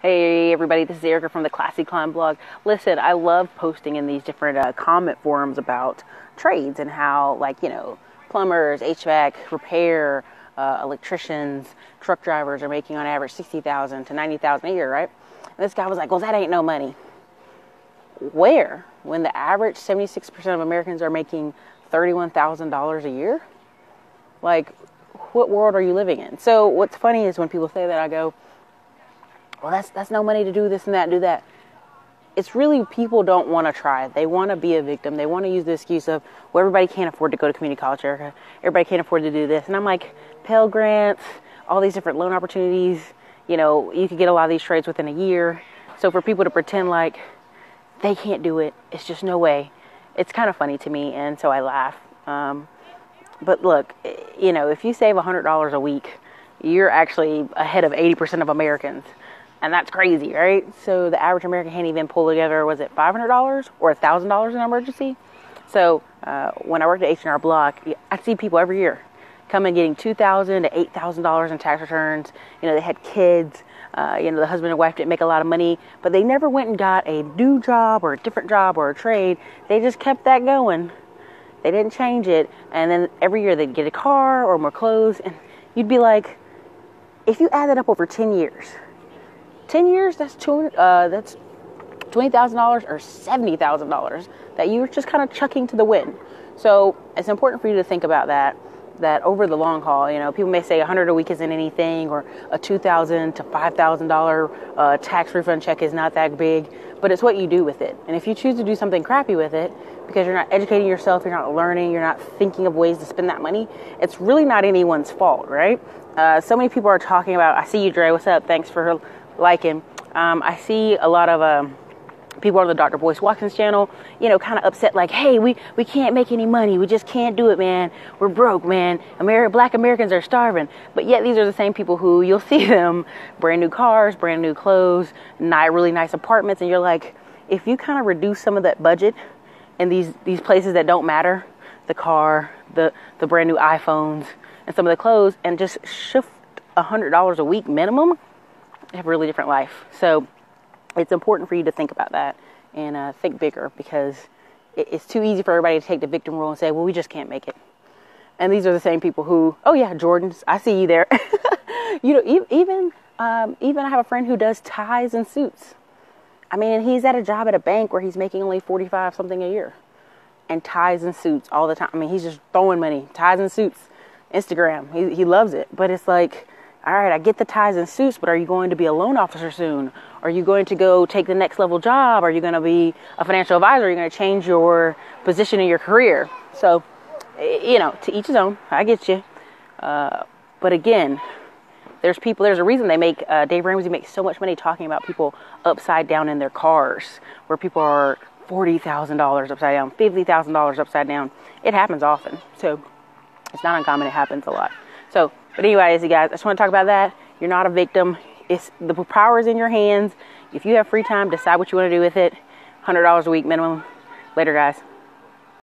Hey everybody, this is Erica from the Classy Climb blog. Listen, I love posting in these different comment forums about trades and how, plumbers, HVAC, repair, electricians, truck drivers are making on average $60,000 to $90,000 a year, right? And this guy was like, well, that ain't no money. Where? When the average 76% of Americans are making $31,000 a year? Like, what world are you living in? So what's funny is when people say that, I go, well, that's no money to do this and that, do that. It's really people don't want to try. They want to be a victim. They want to use the excuse of, well, everybody can't afford to go to community college, Erica. Everybody can't afford to do this. And I'm like, Pell Grants, all these different loan opportunities, you could get a lot of these trades within a year. So for people to pretend like they can't do it, it's just no way. It's kind of funny to me, and so I laugh. But look, if you save $100 a week, you're actually ahead of 80% of Americans. And that's crazy, right? So the average American can't even pull together, was it $500 or $1,000 in an emergency? So when I worked at H&R Block, I'd see people every year come in getting $2,000 to $8,000 in tax returns. They had kids. The husband and wife didn't make a lot of money, but they never went and got a new job or a different job or a trade. They just kept that going. They didn't change it. And then every year they'd get a car or more clothes. And you'd be like, if you add that up over 10 years, 10 years, that's $20,000 or $70,000 that you're just kind of chucking to the wind. So it's important for you to think about that over the long haul. People may say $100 a week isn't anything, or a $2,000 to $5,000 tax refund check is not that big, but it's what you do with it. And if you choose to do something crappy with it because you're not educating yourself, you're not learning, you're not thinking of ways to spend that money, it's really not anyone's fault, right? So many people are talking about, I see you, Dre, what's up? Thanks for liking. I see a lot of people on the Dr. Boyce Watkins channel, kind of upset, like, hey, we can't make any money. We just can't do it, man. We're broke, man. Black Americans are starving. But yet these are the same people who you'll see them brand new cars, brand new clothes, really nice apartments. And you're like, if you kind of reduce some of that budget in these places that don't matter, the car, the brand new iPhones, and some of the clothes, and just shift $100 a week minimum, have a really different life. So it's important for you to think about that and think bigger, because it's too easy for everybody to take the victim role and say, well, we just can't make it. And these are the same people who, oh yeah, Jordans, I see you there. Even I have a friend who does ties and suits. I mean, he's at a job at a bank where he's making only 45 something a year, and ties and suits all the time. I mean, he's just throwing money, ties and suits, Instagram. He loves it. But it's like, all right, I get the ties and suits, but are you going to be a loan officer soon? Are you going to go take the next level job? Are you going to be a financial advisor? Are you going to change your position in your career? So, to each his own. I get you. But again, there's a reason they make, Dave Ramsey makes so much money talking about people upside down in their cars, where people are $40,000 upside down, $50,000 upside down. It happens often. So it's not uncommon. It happens a lot. So, but anyways, you guys, I just want to talk about that. You're not a victim. The power is in your hands. If you have free time, decide what you want to do with it. $100 a week minimum. Later, guys.